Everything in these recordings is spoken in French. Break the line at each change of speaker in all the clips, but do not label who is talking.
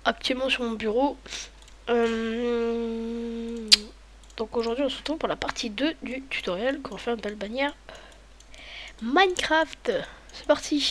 actuellement sur mon bureau. Donc aujourd'hui on se retrouve pour la partie 2 du tutoriel qu'on va faire une belle bannière Minecraft. C'est parti.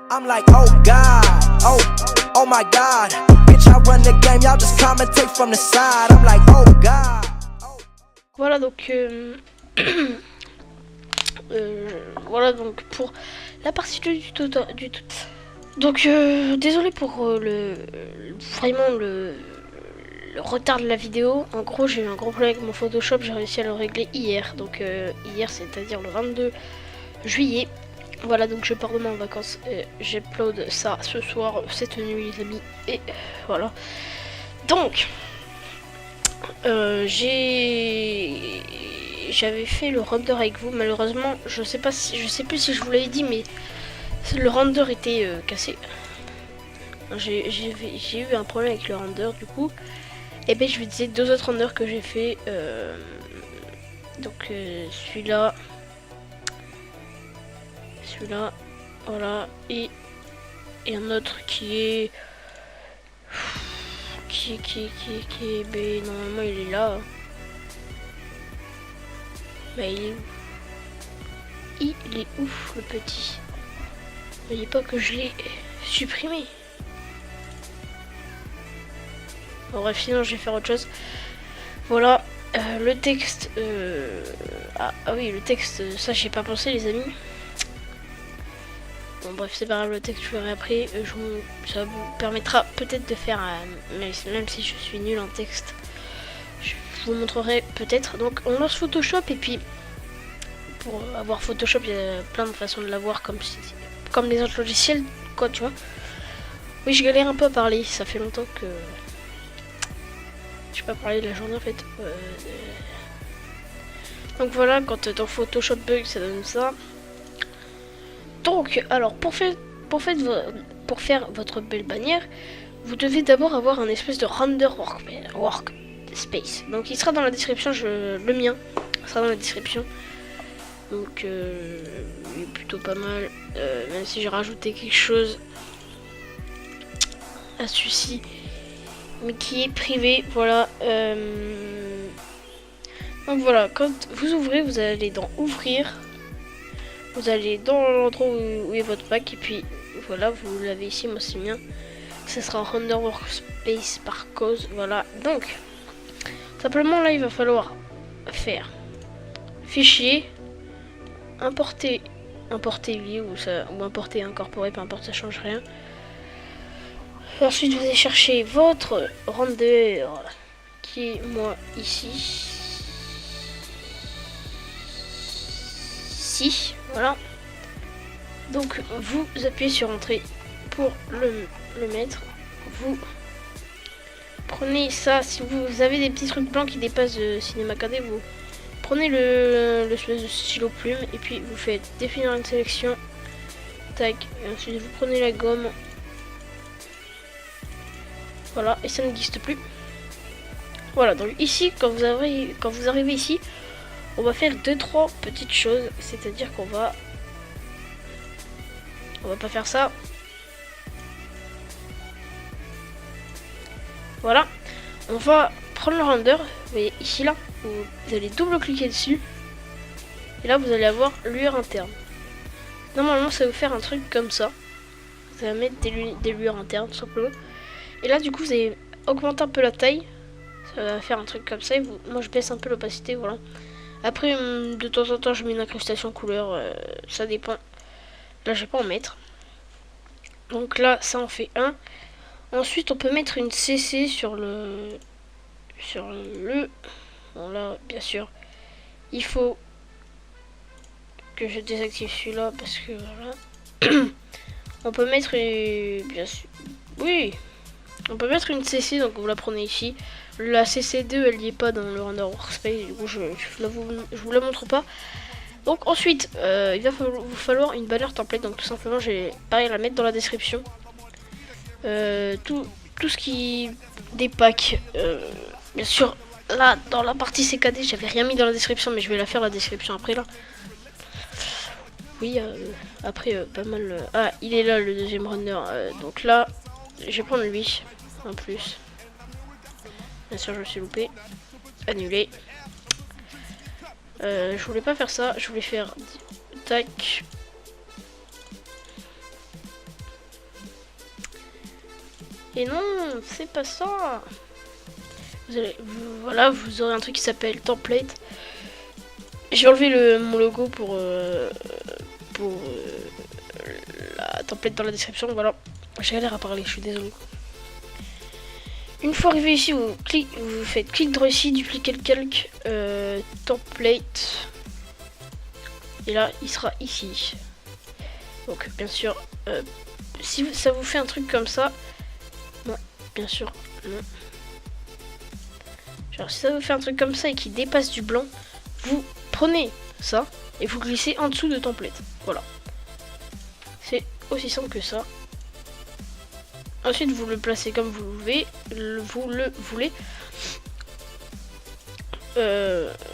I'm like, oh God, oh my God, bitch, I run the game, y'all just commentate from the side. I'm like, oh God.
Voilà donc voilà donc pour la partie 2 du tutoriel. Donc désolé pour vraiment le retard de la vidéo. En gros j'ai eu un gros problème avec mon Photoshop, j'ai réussi à le régler hier. Donc hier, c'est-à-dire le 22 juillet. Voilà, donc je pars demain en vacances et j'upload ça ce soir, cette nuit les amis. Et voilà. Donc j'avais fait le render avec vous. Malheureusement, je sais plus si je vous l'avais dit, mais le render était cassé. J'ai eu un problème avec le render du coup. Et ben je vous disais deux autres renders que j'ai fait. Donc celui-là, voilà, et un autre qui est ben, normalement il est là. Mais il est ouf le petit. N'oubliez pas que je l'ai supprimé. Bon, bref, sinon je vais faire autre chose. Voilà, le texte. Ah oui, le texte, ça j'ai pas pensé les amis. Bon bref, c'est pas grave, le texte je verrai après. Ça vous permettra peut-être de faire, même si je suis nul en texte, je vous montrerai peut-être. Donc on lance Photoshop et puis pour avoir Photoshop, il y a plein de façons de l'avoir comme les autres logiciels, quoi, tu vois. Oui, je galère un peu à parler, ça fait longtemps que je n'ai pas parlé de la journée en fait. Donc voilà, quand ton Photoshop bug, ça donne ça. Donc, alors pour faire votre belle bannière, vous devez d'abord avoir un espèce de render workspace. Donc il sera dans la description, le mien sera dans la description. Donc il est plutôt pas mal, même si j'ai rajouté quelque chose à celui-ci, mais qui est privé. Voilà. Donc voilà, quand vous ouvrez, vous allez dans ouvrir. Vous allez dans l'endroit où est votre pack et puis voilà, vous l'avez ici, moi c'est mien. Ce sera render workspace par cause, voilà. Donc simplement là il va falloir faire fichier, importer oui, ou importer incorporer, peu importe, ça change rien. Ensuite vous allez chercher votre render qui est moi ici. Voilà. Donc vous appuyez sur entrée pour le mettre. Vous prenez ça, si vous avez des petits trucs blancs qui dépassent Cinema 4D, vous prenez le espèce de stylo plume et puis vous faites définir une sélection. Tac. Et ensuite vous prenez la gomme. Voilà, et ça n'existe plus. Voilà, donc ici quand vous arrivez ici, on va faire 2-3 petites choses, c'est-à-dire qu'on va pas faire ça. Voilà, on va prendre le render, vous voyez ici là, vous allez double-cliquer dessus, et là vous allez avoir lueur interne. Normalement ça va vous faire un truc comme ça, ça va mettre des lueurs internes tout simplement. Et là du coup vous allez augmenter un peu la taille, ça va faire un truc comme ça, et moi je baisse un peu l'opacité, voilà. Après, de temps en temps, je mets une incrustation couleur, ça dépend. Là, je vais pas en mettre. Donc là, ça en fait un. Ensuite, on peut mettre une CC sur le... Bon, là, bien sûr, il faut que je désactive celui-là parce que voilà. On peut mettre bien sûr... Oui, on peut mettre une CC, donc vous la prenez ici. La CC2 elle n'y est pas dans le render workspace, du coup je vous la montre pas. Donc ensuite, il va vous falloir une banner template. Donc tout simplement, j'ai pareil la mettre dans la description. Tout ce qui des packs, bien sûr. Là, dans la partie CKD, j'avais rien mis dans la description, mais je vais la faire la description après là. Oui, après pas mal. Ah, il est là le deuxième runner. Donc là, je vais prendre lui en plus. Bien sûr, je me suis loupé. Annulé. Je voulais pas faire ça. Je voulais faire tac. Et non, c'est pas ça. Voilà, vous aurez un truc qui s'appelle template. J'ai enlevé mon logo pour la template dans la description. Voilà, j'ai galère à parler, je suis désolé. Une fois arrivé ici, vous faites clic droit ici, dupliquer le calque, template. Et là, il sera ici. Donc, bien sûr, si ça vous fait un truc comme ça, non, bien sûr, non. Genre, si ça vous fait un truc comme ça et qui dépasse du blanc, vous prenez ça et vous glissez en dessous de template. Voilà. C'est aussi simple que ça. Ensuite, vous le placez comme vous le voulez.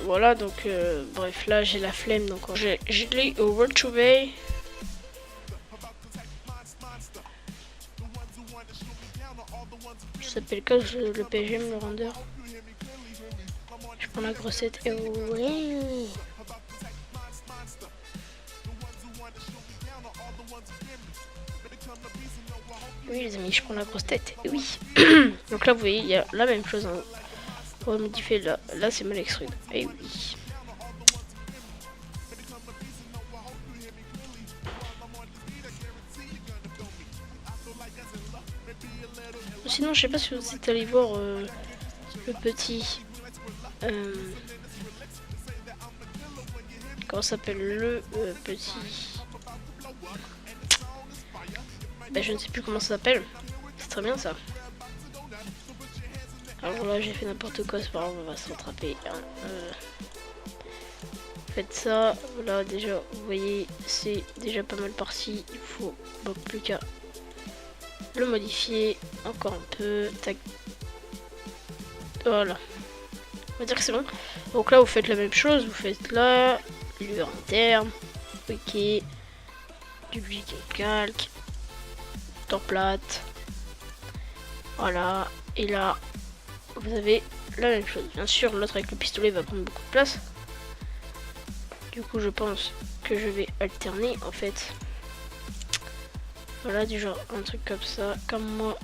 Voilà, donc bref, là j'ai la flemme, donc j'ai l'ai au World to Bay. Ça s'appelle quoi le PGM, le render. Je prends la grossette et ouais. Oui les amis, je prends la grosse tête, et oui. Donc là vous voyez, il y a la même chose, hein. On va modifier là c'est mal extrude, et oui. Sinon je sais pas si vous êtes allé voir le petit comment s'appelle le petit, ben, je ne sais plus comment ça s'appelle. C'est très bien ça. Alors là j'ai fait n'importe quoi, c'est pas grave, on va se rattraper, hein. Faites ça, voilà, déjà vous voyez c'est déjà pas mal parti. Il faut plus qu'à le modifier encore un peu, tac. Voilà, on va dire que c'est bon. Donc là vous faites la même chose, vous faites là lueur interne, ok, dupliquer le calque, template, voilà. Et là vous avez la même chose. Bien sûr l'autre avec le pistolet va prendre beaucoup de place, du coup je pense que je vais alterner en fait. Voilà, du genre un truc comme ça. Comme moi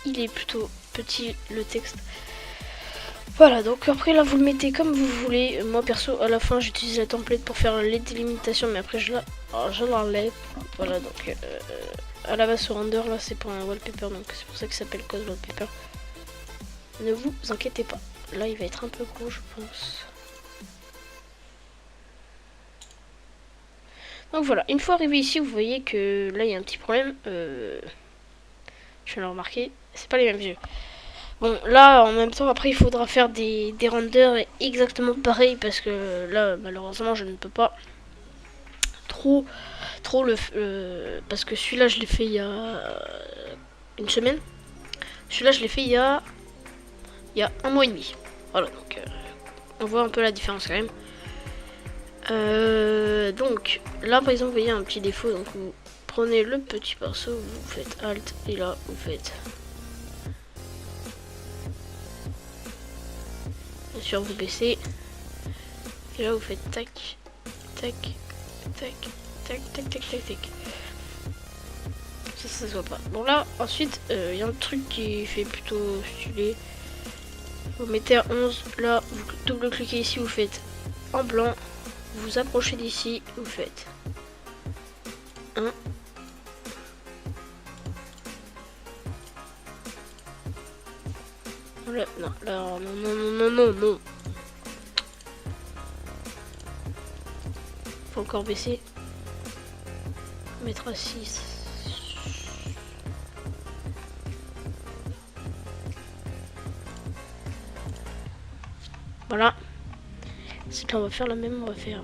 il est plutôt petit le texte. Voilà, donc après là vous le mettez comme vous voulez. Moi perso à la fin j'utilise la template pour faire les délimitations, mais après je l'enlève. Voilà, donc à la base ce render là c'est pour un wallpaper, donc c'est pour ça qu'il s'appelle code wallpaper. Ne vous inquiétez pas, là il va être un peu gros je pense. Donc voilà, une fois arrivé ici vous voyez que là il y a un petit problème. Je viens de le remarquer, c'est pas les mêmes yeux. Bon là en même temps après il faudra faire des renders exactement pareils, parce que là malheureusement je ne peux pas trop parce que celui-là je l'ai fait il y a une semaine. Celui-là je l'ai fait il y a un mois et demi. Voilà, donc on voit un peu la différence quand même. Donc là par exemple vous voyez un petit défaut, donc vous prenez le petit pinceau, vous faites Alt et là vous faites, bien sûr vous baissez et là vous faites tac tac tac tac tac tac tac tac. Ça se voit pas. Bon là ensuite il y a un truc qui fait plutôt stylé. Vous mettez à 11, là vous double cliquez ici, vous faites en blanc, vous approchez d'ici, vous faites 1. Voilà, non, là, non. Faut encore baisser. Mettre à 6. Voilà. ensuite là on va faire la même, on va faire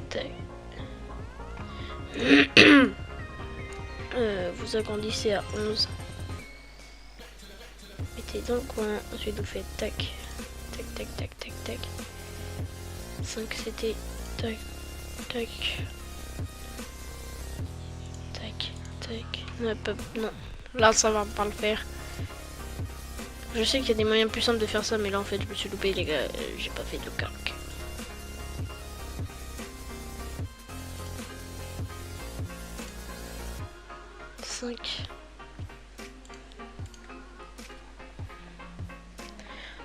tac. Vous agrandissez à 11. Mettez dans le coin, ensuite vous faites tac, tac, tac, tac, tac, tac. 5 c'était tac, tac, tac, tac. Non, là ça va pas le faire. Je sais qu'il y a des moyens plus simples de faire ça, mais là en fait je me suis loupé les gars, j'ai pas fait de calque.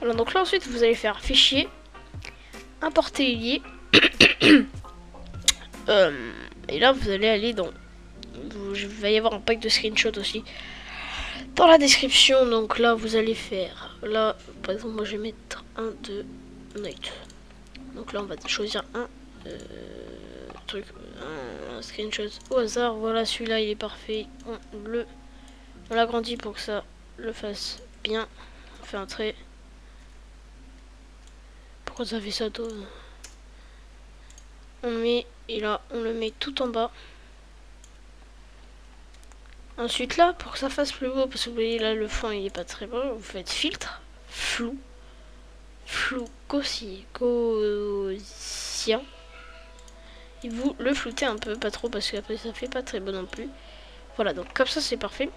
Alors donc là ensuite vous allez faire fichier, importer lié. Et là vous allez aller dans, il va y avoir un pack de screenshots aussi dans la description. Donc là vous allez faire, là par exemple moi je vais mettre 1, 2, night. Donc là on va choisir un truc, un screenshot au hasard. Voilà, celui-là il est parfait, on l'agrandit pour que ça le fasse bien. On fait un trait. Pourquoi ça fait ça toi? On le met, et là on le met tout en bas. Ensuite là, pour que ça fasse plus beau, parce que vous voyez là le fond il est pas très beau, vous faites filtre, flou gaussien, et vous le floutez un peu, pas trop parce qu'après ça fait pas très beau non plus. Voilà, donc comme ça c'est parfait.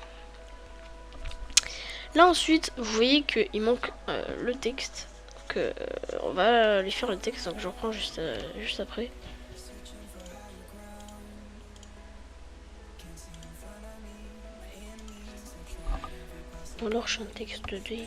Là ensuite vous voyez qu'il manque le texte, donc on va aller faire le texte, donc je reprends juste après. Alors je fais un texte 2D.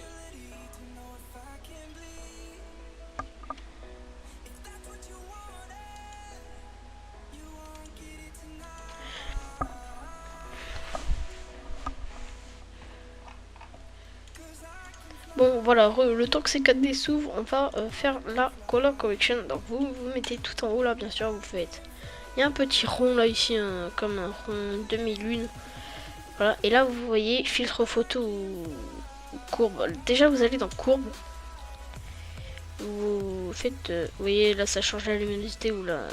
Bon voilà, le temps que ces 4D s'ouvrent, on va faire la color correction. Donc vous mettez tout en haut là, bien sûr, vous faites. Il y a un petit rond là ici, comme un rond demi-lune. Voilà, et là vous voyez filtre photo ou courbe. Déjà vous allez dans courbe. Vous faites, vous voyez là ça change la luminosité ou la.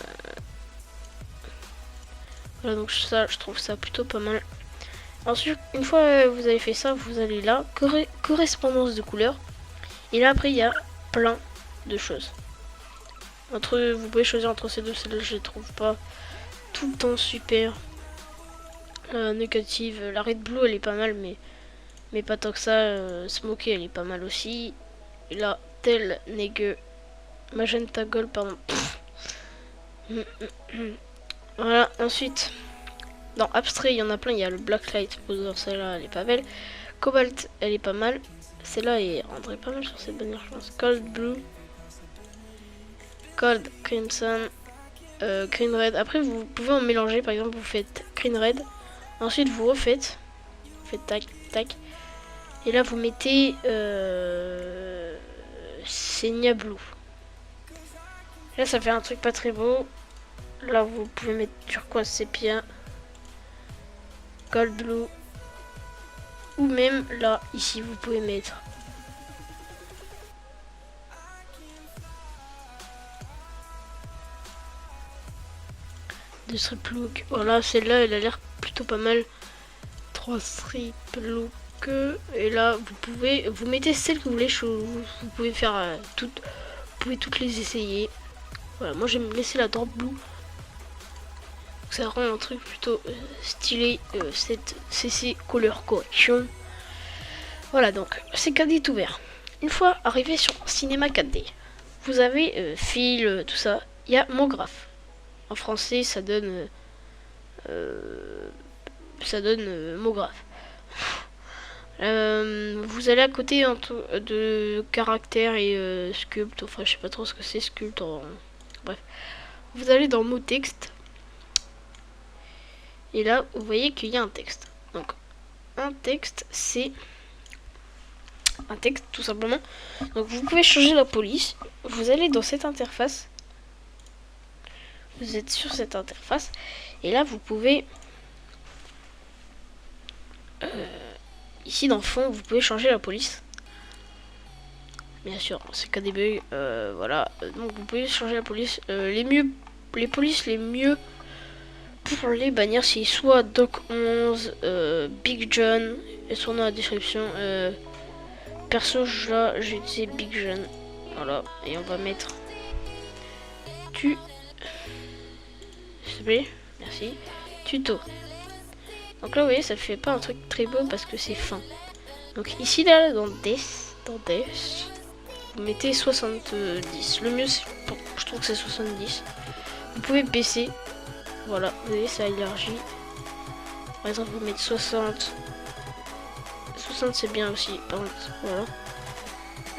Voilà, donc ça je trouve ça plutôt pas mal. Ensuite, une fois vous avez fait ça, vous allez là, correspondance de couleurs. Et là après il y a plein de choses. Vous pouvez choisir entre ces deux, celle-là je les trouve pas tout le temps super. Négative, la Red Blue elle est pas mal, mais pas tant que ça. Smokey elle est pas mal aussi. Et là, tel Negue, Magenta Gold, pardon. Voilà, ensuite. Dans abstrait, il y en a plein. Il y a le Blacklight Poser, celle-là, elle est pas belle. Cobalt, elle est pas mal. Celle-là, elle rendrait pas mal sur cette bannière, je pense. Cold Blue, Cold Crimson, Green Red. Après, vous pouvez en mélanger. Par exemple, vous faites Green Red. Ensuite, vous refaites. Vous faites tac, tac. Et là, vous mettez Senia Blue. Là, ça fait un truc pas très beau. Là, vous pouvez mettre turquoise sépia. Gold Blue, ou même là ici vous pouvez mettre de strip look. Voilà, celle-là elle a l'air plutôt pas mal. 3 strip look, et là vous mettez celle que vous voulez. Vous pouvez faire toutes, vous pouvez toutes les essayer. Voilà, moi j'ai laissé la drop blue. Ça rend un truc plutôt stylé, cette CC Color Correction. Voilà, donc c'est 4D tout vert. Une fois arrivé sur Cinéma 4D, vous avez fil, tout ça. Il y a MoGraph. En français, ça donne MoGraph. Vous allez à côté de caractère et sculpt. Enfin, je sais pas trop ce que c'est sculpt. Bref, vous allez dans mot texte. Et là, vous voyez qu'il y a un texte. Donc, un texte, c'est un texte tout simplement. Donc, vous pouvez changer la police. Vous allez dans cette interface. Vous êtes sur cette interface. Et là, vous pouvez... ici, dans le fond, vous pouvez changer la police. Bien sûr, c'est qu'à des bugs. Voilà. donc vous pouvez changer la police. Les polices les mieux pour les bannières, c'est soit Doc 11, Big John, elles sont dans la description. Perso, là, j'ai utilisé Big John. Voilà, et on va mettre s'il te plaît, merci. Tuto. Donc là, vous voyez, ça fait pas un truc très beau parce que c'est fin. Donc ici, là, dans Death, vous mettez 70. Le mieux, je trouve que c'est 70. Vous pouvez baisser. Voilà, vous voyez, ça élargit. Par exemple, vous mettez 60. 60, c'est bien aussi. Par contre, voilà.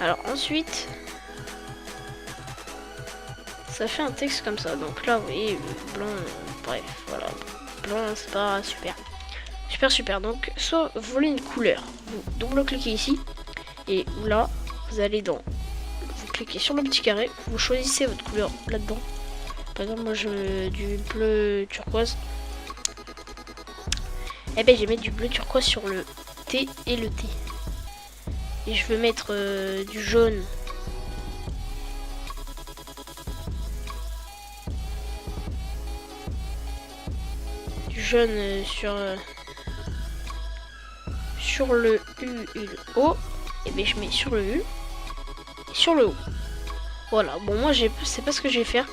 Alors ensuite, ça fait un texte comme ça. Donc là, vous voyez, blanc, bref, voilà. Blanc, c'est pas super. Super. Donc, soit vous voulez une couleur, vous double-cliquez ici. Et là, vous allez dans... Vous cliquez sur le petit carré, vous choisissez votre couleur là-dedans. Par exemple, moi, je veux du bleu turquoise. Eh ben, je vais mettre du bleu turquoise sur le T et le T. Et je veux mettre du jaune. Du jaune sur le U et le O. Et bien je mets sur le U et sur le O. Voilà, bon moi c'est pas ce que je vais faire.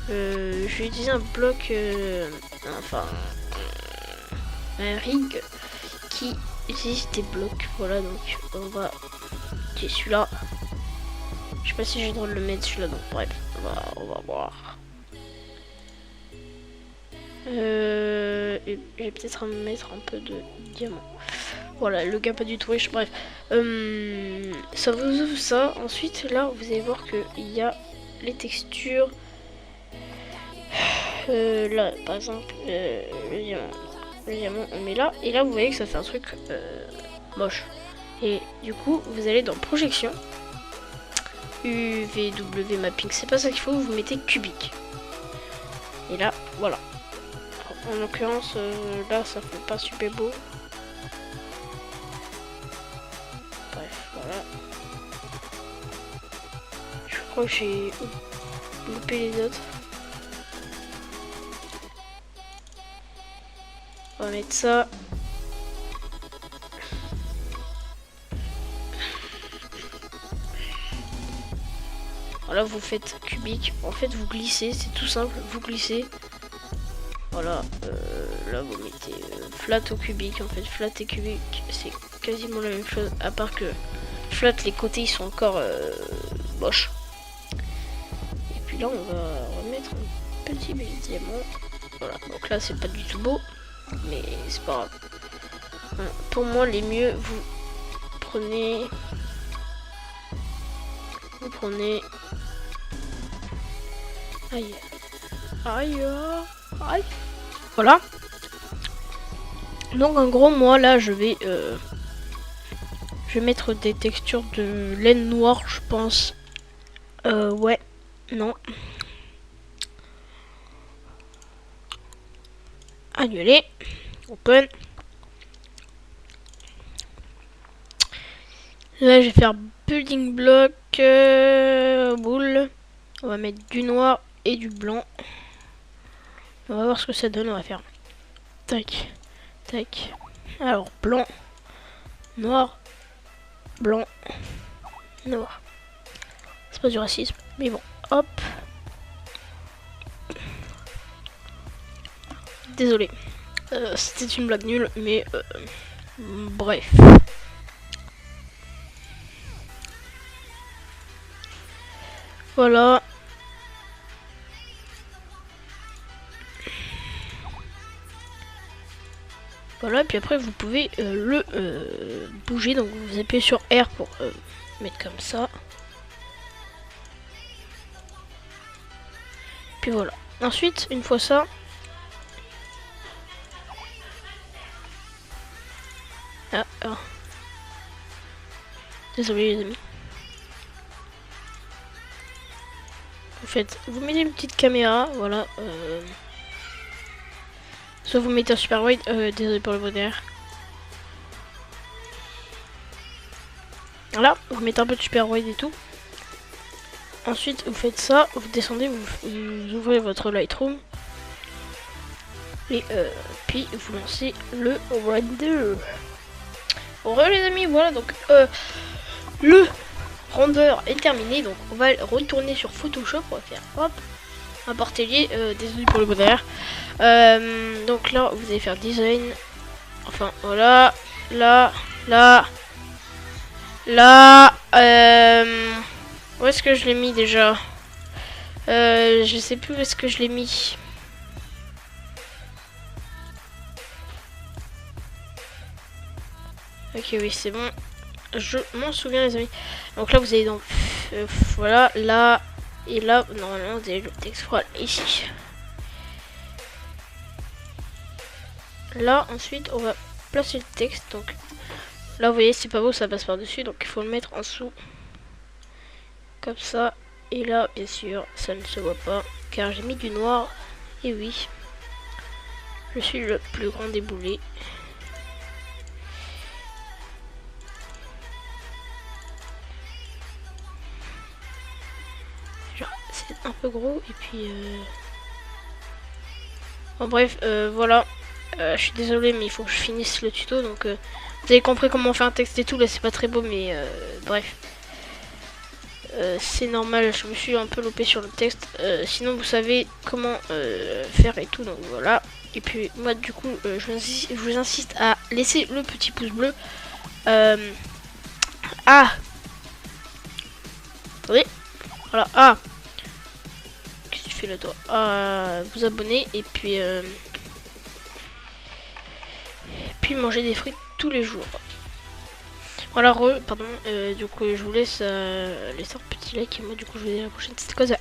Je vais utiliser un bloc, un rig qui utilise des blocs. Voilà, donc on va utiliser celui-là. Je sais pas si j'ai le droit de le mettre celui-là, donc bref, on va voir. Et je vais peut-être mettre un peu de diamant. Voilà, le gars pas du tout riche, bref. Ça vous ouvre ça. Ensuite, là, vous allez voir qu'il y a les textures. Là, par exemple, le diamant, on met là. Et là, vous voyez que ça fait un truc moche. Et du coup, vous allez dans projection. UVW mapping, c'est pas ça qu'il faut, vous mettez cubique. Et là, voilà. En l'occurrence, là, ça fait pas super beau. Bref, voilà. Je crois que j'ai loupé les autres. On va mettre ça. Voilà, vous faites cubique. En fait, vous glissez, c'est tout simple. Vous glissez. Voilà, là vous mettez flat au cubique. En fait, flat et cubique, c'est quasiment la même chose, à part que flat, les côtés ils sont encore moches. Et puis là, on va remettre un petit diamant. Voilà, donc là, c'est pas du tout beau, mais c'est pas grave. Pour moi, les mieux, vous prenez. Aïe. Voilà. Donc en gros moi là je vais mettre des textures de laine noire, je pense. Ouais. Non. Annuler. Open. Là je vais faire building block boule. On va mettre du noir et du blanc. On va voir ce que ça donne. On va faire tac, tac. Alors blanc, noir, blanc, noir. C'est pas du racisme, mais bon. Hop. Désolé. C'était une blague nulle, mais bref. Voilà. Voilà, puis après vous pouvez le bouger, donc vous appuyez sur R pour mettre comme ça. Puis voilà. Ensuite, une fois ça, désolé les amis. En fait, vous mettez une petite caméra, voilà. Soit vous mettez un super wide, désolé pour le bruit derrière. Voilà, vous mettez un peu de super wide et tout. Ensuite, vous faites ça, vous descendez, vous ouvrez votre Lightroom. Et puis vous lancez le render. Bon, les amis, voilà, donc le render est terminé. Donc on va retourner sur Photoshop. On va faire hop, importer lié. Désolé pour le bruit derrière. Donc là, vous allez faire design. Enfin, voilà. Là. Où est-ce que je l'ai mis déjà? Je sais plus où est-ce que je l'ai mis. Ok, oui, c'est bon. Je m'en souviens, les amis. Donc là, vous allez donc voilà, là et là. Normalement, vous avez le texte voilà, ici. Là, ensuite, on va placer le texte. Donc là, vous voyez, c'est pas beau, ça passe par-dessus. Donc il faut le mettre en dessous. Comme ça. Et là, bien sûr, ça ne se voit pas. Car j'ai mis du noir. Et oui. Je suis le plus grand des boulets. C'est un peu gros. Et puis... Bon, bref, voilà. Je suis désolé, mais il faut que je finisse le tuto. Donc, vous avez compris comment on fait un texte et tout. Là, c'est pas très beau, mais bref. C'est normal, je me suis un peu loupé sur le texte. Sinon, vous savez comment faire et tout. Donc, voilà. Et puis, moi, du coup, je vous insiste à laisser le petit pouce bleu. Ah! Attendez. Voilà. Ah! Qu'est-ce que tu fais là, toi? Vous abonner. Et puis... manger des fruits tous les jours. Voilà, pardon, du coup je vous laisse laisser un petit like et moi du coup je vous dis à la prochaine. C'était quoi ça?